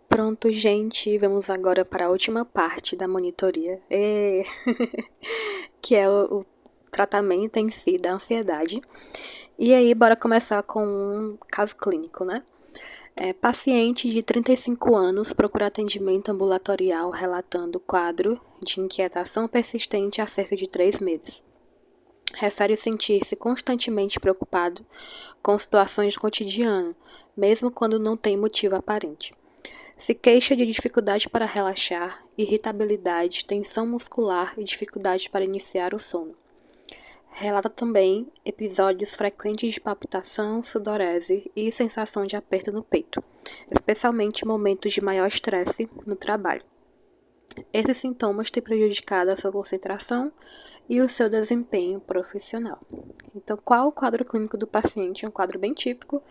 Pronto, gente, vamos agora para a última parte da monitoria, que é o tratamento em si da ansiedade. E aí, bora começar com um caso clínico, né? Paciente de 35 anos procura atendimento ambulatorial relatando quadro de inquietação persistente há cerca de 3 meses. Refere sentir-se constantemente preocupado com situações do cotidiano, mesmo quando não tem motivo aparente. Se queixa de dificuldade para relaxar, irritabilidade, tensão muscular e dificuldade para iniciar o sono. Relata também episódios frequentes de palpitação, sudorese e sensação de aperto no peito, especialmente em momentos de maior estresse no trabalho. Esses sintomas têm prejudicado a sua concentração e o seu desempenho profissional. Então, qual o quadro clínico do paciente? É um quadro bem típico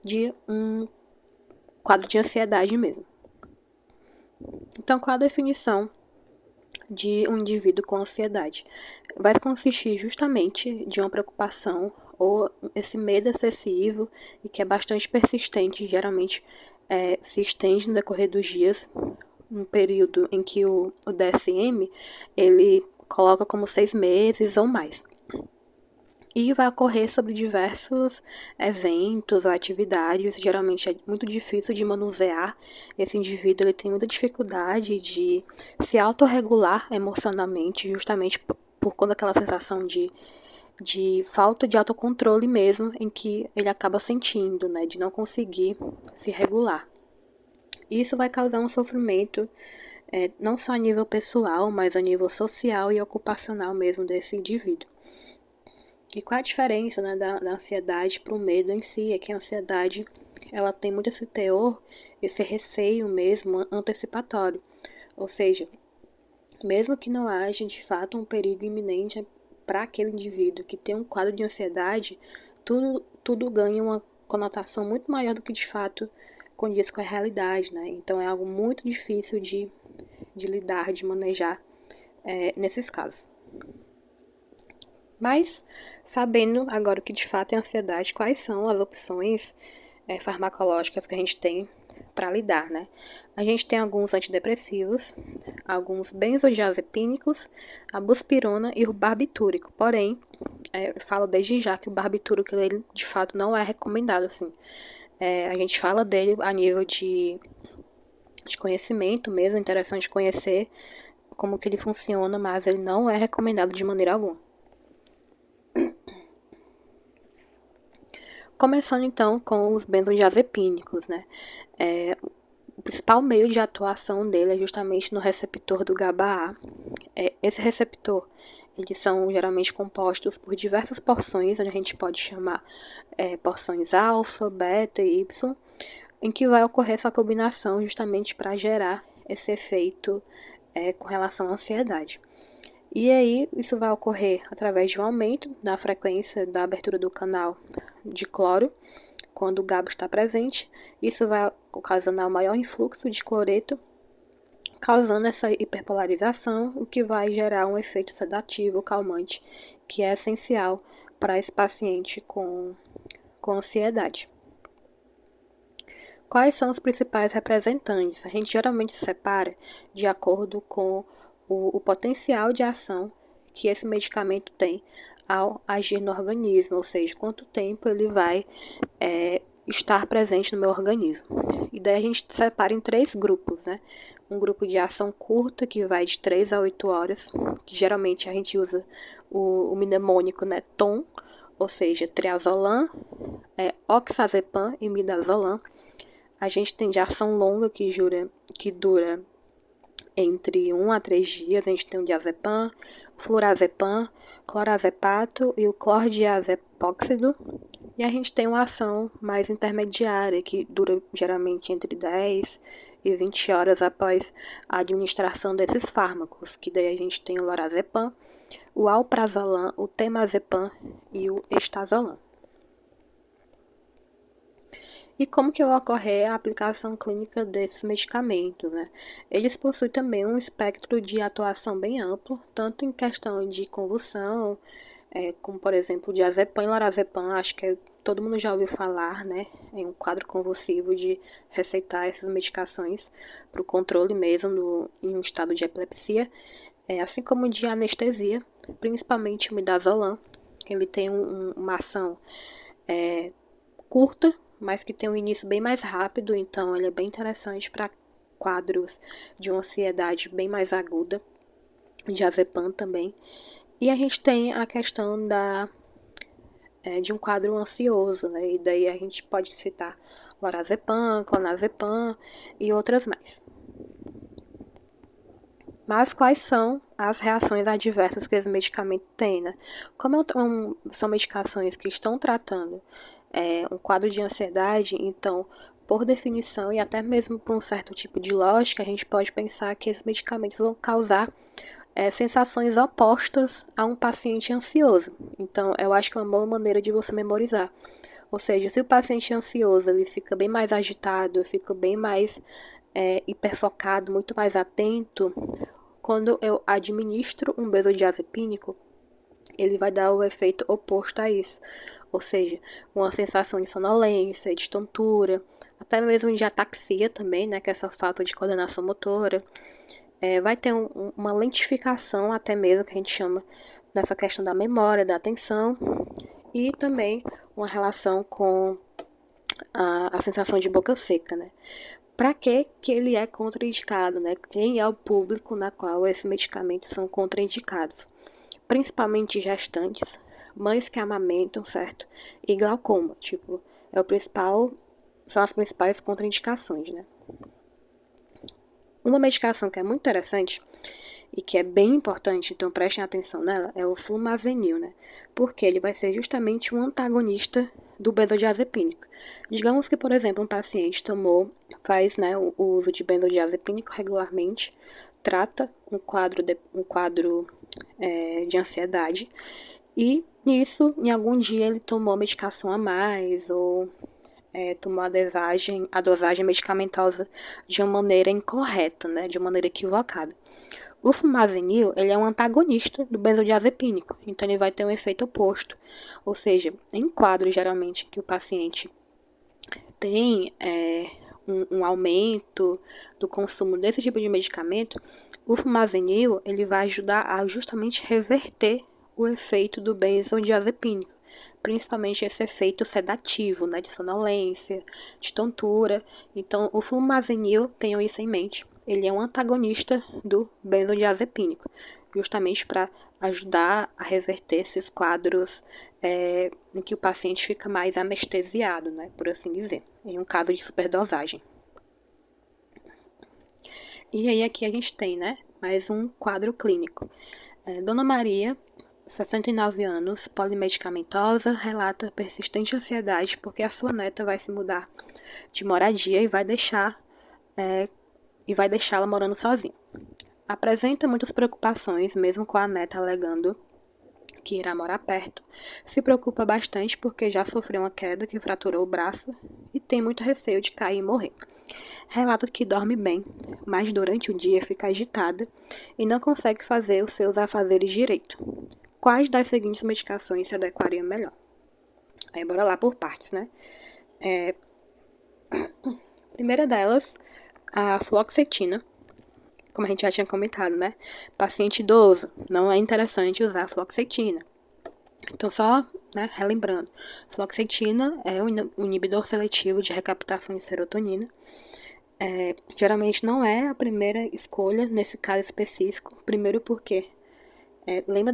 de um quadro de ansiedade mesmo. Então, qual a definição de um indivíduo com ansiedade? Vai consistir justamente de uma preocupação ou esse medo excessivo e que é bastante persistente, geralmente se estende no decorrer dos dias, um período em que o DSM ele coloca como 6 meses ou mais. E vai ocorrer sobre diversos eventos ou atividades. Geralmente é muito difícil de manusear. Esse indivíduo ele tem muita dificuldade de se autorregular emocionalmente, justamente por conta daquela sensação de falta de autocontrole mesmo, em que ele acaba sentindo, né, de não conseguir se regular. Isso vai causar um sofrimento, não só a nível pessoal, mas a nível social e ocupacional mesmo desse indivíduo. E qual a diferença, né, da ansiedade para o medo em si? É que a ansiedade ela tem muito esse teor, esse receio mesmo antecipatório. Ou seja, mesmo que não haja de fato um perigo iminente para aquele indivíduo que tem um quadro de ansiedade, tudo ganha uma conotação muito maior do que de fato condiz com a realidade, né? Então é algo muito difícil de lidar, de manejar nesses casos. Mas, sabendo agora o que de fato é ansiedade, quais são as opções farmacológicas que a gente tem para lidar, né? A gente tem alguns antidepressivos, alguns benzodiazepínicos, a buspirona e o barbitúrico. Porém, eu falo desde já que o barbitúrico ele de fato não é recomendado, assim. A gente fala dele a nível de conhecimento mesmo, interessante conhecer como que ele funciona, mas ele não é recomendado de maneira alguma. Começando então com os benzodiazepínicos, né? O principal meio de atuação dele é justamente no receptor do GABA-A. Esse receptor, eles são geralmente compostos por diversas porções, onde a gente pode chamar porções alfa, beta e y, em que vai ocorrer essa combinação justamente para gerar esse efeito com relação à ansiedade. E aí, isso vai ocorrer através de um aumento da frequência da abertura do canal de cloro, quando o GABA está presente. Isso vai ocasionar um maior influxo de cloreto, causando essa hiperpolarização, o que vai gerar um efeito sedativo, calmante, que é essencial para esse paciente com ansiedade. Quais são os principais representantes? A gente geralmente separa de acordo com o potencial de ação que esse medicamento tem ao agir no organismo, ou seja, quanto tempo ele vai estar presente no meu organismo. E daí a gente separa em 3 grupos, né? Um grupo de ação curta, que vai de 3 a 8 horas, que geralmente a gente usa o mnemônico, né, TOM, ou seja, triazolam, oxazepam e midazolam. A gente tem de ação longa, que dura entre 1 a 3 dias. A gente tem o diazepam, flurazepam, clorazepato e o clordiazepóxido. E a gente tem uma ação mais intermediária, que dura geralmente entre 10 e 20 horas após a administração desses fármacos, que daí a gente tem o lorazepam, o alprazolam, o temazepam e o estazolam. E como que vai ocorrer a aplicação clínica desses medicamentos, né? Eles possuem também um espectro de atuação bem amplo, tanto em questão de convulsão, como por exemplo diazepam e lorazepam, acho que todo mundo já ouviu falar, né, em um quadro convulsivo de receitar essas medicações para o controle mesmo em um estado de epilepsia, assim como de anestesia, principalmente o midazolam. Ele tem uma ação curta, mas que tem um início bem mais rápido, então ele é bem interessante para quadros de uma ansiedade bem mais aguda, diazepam também. E a gente tem a questão de um quadro ansioso, né? E daí a gente pode citar lorazepam, clonazepam e outras mais. Mas quais são as reações adversas que esse medicamento tem, né? Como são medicações que estão tratando um quadro de ansiedade, então, por definição e até mesmo por um certo tipo de lógica, a gente pode pensar que esses medicamentos vão causar sensações opostas a um paciente ansioso. Então, eu acho que é uma boa maneira de você memorizar. Ou seja, se o paciente é ansioso, ele fica bem mais agitado, fica bem mais hiperfocado, muito mais atento. Quando eu administro um benzodiazepínico, ele vai dar o efeito oposto a isso. Ou seja, uma sensação de sonolência, de tontura, até mesmo de ataxia também, né, que é essa falta de coordenação motora. Vai ter uma lentificação até mesmo, que a gente chama dessa questão da memória, da atenção, e também uma relação com a sensação de boca seca, né? Para que ele é contraindicado, né? Quem é o público na qual esses medicamentos são contraindicados? Principalmente gestantes, mães que amamentam, certo? E glaucoma, tipo, são as principais contraindicações, né? Uma medicação que é muito interessante e que é bem importante, então prestem atenção nela, é o flumazenil, né? Porque ele vai ser justamente um antagonista do benzodiazepínico. Digamos que, por exemplo, um paciente faz, né, o uso de benzodiazepínico regularmente, trata um quadro de ansiedade e nisso, em algum dia, ele tomou medicação a mais ou tomou a dosagem medicamentosa de uma maneira incorreta, né, de uma maneira equivocada. O flumazenil, ele é um antagonista do benzodiazepínico, então ele vai ter um efeito oposto. Ou seja, em quadros geralmente que o paciente tem um aumento do consumo desse tipo de medicamento, o flumazenil ele vai ajudar a justamente reverter o efeito do benzodiazepínico, principalmente esse efeito sedativo, né, de sonolência, de tontura. Então, o flumazenil, tenham isso em mente, ele é um antagonista do benzodiazepínico, justamente para ajudar a reverter esses quadros em que o paciente fica mais anestesiado, né, por assim dizer, em um caso de superdosagem. E aí aqui a gente tem, né, mais um quadro clínico. Dona Maria, 69 anos, polimedicamentosa, relata persistente ansiedade porque a sua neta vai se mudar de moradia e vai deixá-la morando sozinha. Apresenta muitas preocupações, mesmo com a neta alegando que irá morar perto. Se preocupa bastante porque já sofreu uma queda que fraturou o braço e tem muito receio de cair e morrer. Relata que dorme bem, mas durante o dia fica agitada e não consegue fazer os seus afazeres direito. Quais das seguintes medicações se adequariam melhor? Aí bora lá por partes, né? A primeira delas, a fluoxetina. Como a gente já tinha comentado, né? Paciente idoso, não é interessante usar fluoxetina. Então, só, né, relembrando, fluoxetina é um inibidor seletivo de recaptação de serotonina. Geralmente não é a primeira escolha nesse caso específico. Primeiro porque, lembra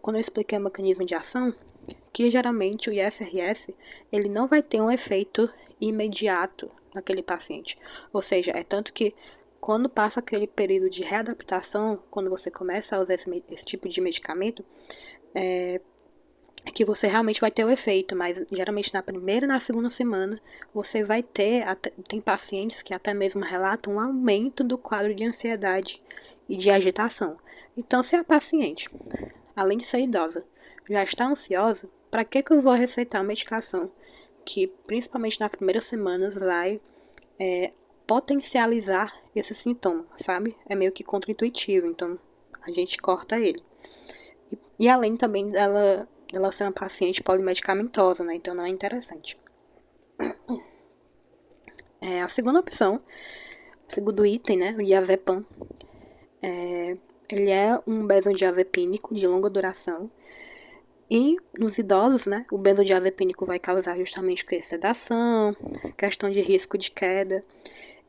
quando eu expliquei o mecanismo de ação? Que geralmente o ISRS, ele não vai ter um efeito imediato naquele paciente. Ou seja, é tanto que quando passa aquele período de readaptação, quando você começa a usar esse tipo de medicamento, que você realmente vai ter o efeito, mas geralmente na primeira e na segunda semana você vai tem pacientes que até mesmo relatam um aumento do quadro de ansiedade e de agitação. Então, se a paciente, além de ser idosa, já está ansiosa, para que eu vou receitar uma medicação que, principalmente nas primeiras semanas, vai potencializar esse sintoma, sabe? É meio que contraintuitivo, então a gente corta ele. E além também dela ser uma paciente polimedicamentosa, né? Então não é interessante. A segunda opção, o segundo item, né? O diazepam. Ele é um benzodiazepínico de longa duração. E nos idosos, né, o benzodiazepínico vai causar justamente o que? Sedação, questão de risco de queda.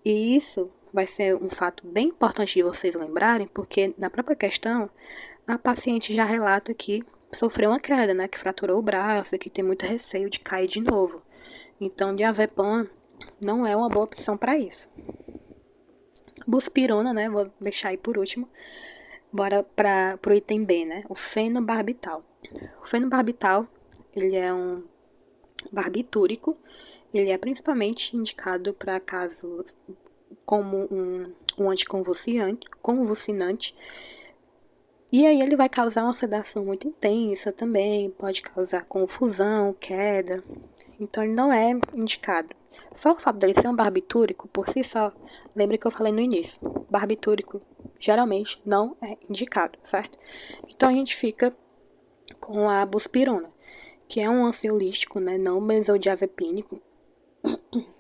E isso vai ser um fato bem importante de vocês lembrarem, porque na própria questão, a paciente já relata que sofreu uma queda, né, que fraturou o braço e que tem muito receio de cair de novo. Então, diazepam não é uma boa opção para isso. Buspirona, né, vou deixar aí por último. Bora pro item B, né, o fenobarbital. O fenobarbital, ele é um barbitúrico. Ele é principalmente indicado para casos como um anticonvulsinante. E aí ele vai causar uma sedação muito intensa também, pode causar confusão, queda. Então ele não é indicado. Só o fato dele ser um barbitúrico, por si só, lembra que eu falei no início, barbitúrico geralmente não é indicado, certo? Então a gente fica com a buspirona, que é um ansiolítico, né, não benzodiazepínico.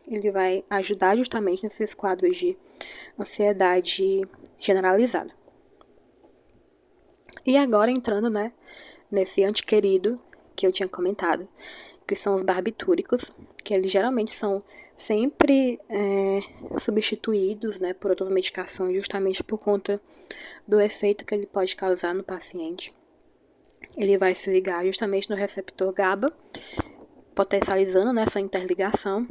Ele vai ajudar justamente nesses quadros de ansiedade generalizada. E agora entrando, né, nesse antiquerido que eu tinha comentado, que são os barbitúricos, que eles geralmente são sempre substituídos, né, por outras medicações, justamente por conta do efeito que ele pode causar no paciente. Ele vai se ligar justamente no receptor GABA, potencializando nessa interligação,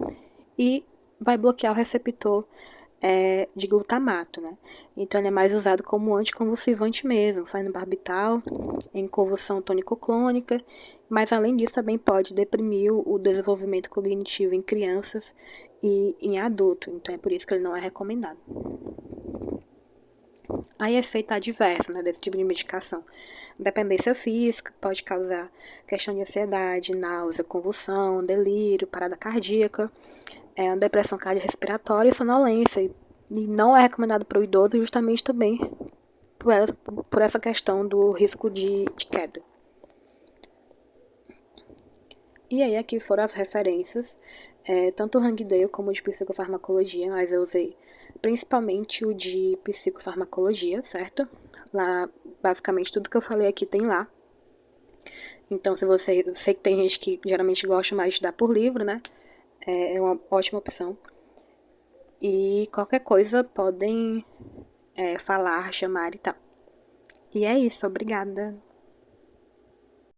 e vai bloquear o receptor de glutamato, né? Então ele é mais usado como anticonvulsivante mesmo, fenobarbital, em convulsão tônico-clônica, mas além disso também pode deprimir o desenvolvimento cognitivo em crianças e em adulto, então é por isso que ele não é recomendado. Aí efeito adverso, né, desse tipo de medicação. Dependência física, pode causar questão de ansiedade, náusea, convulsão, delírio, parada cardíaca, depressão cardiorrespiratória e sonolência. E não é recomendado para o idoso justamente também por essa questão do risco de queda. E aí aqui foram as referências, tanto o Hangdale como o de psicofarmacologia, mas eu usei principalmente o de psicofarmacologia, certo? Lá, basicamente, tudo que eu falei aqui tem lá. Então, se você... Eu sei que tem gente que geralmente gosta mais de estudar por livro, né? É uma ótima opção. E qualquer coisa podem falar, chamar e tal. E é isso, obrigada.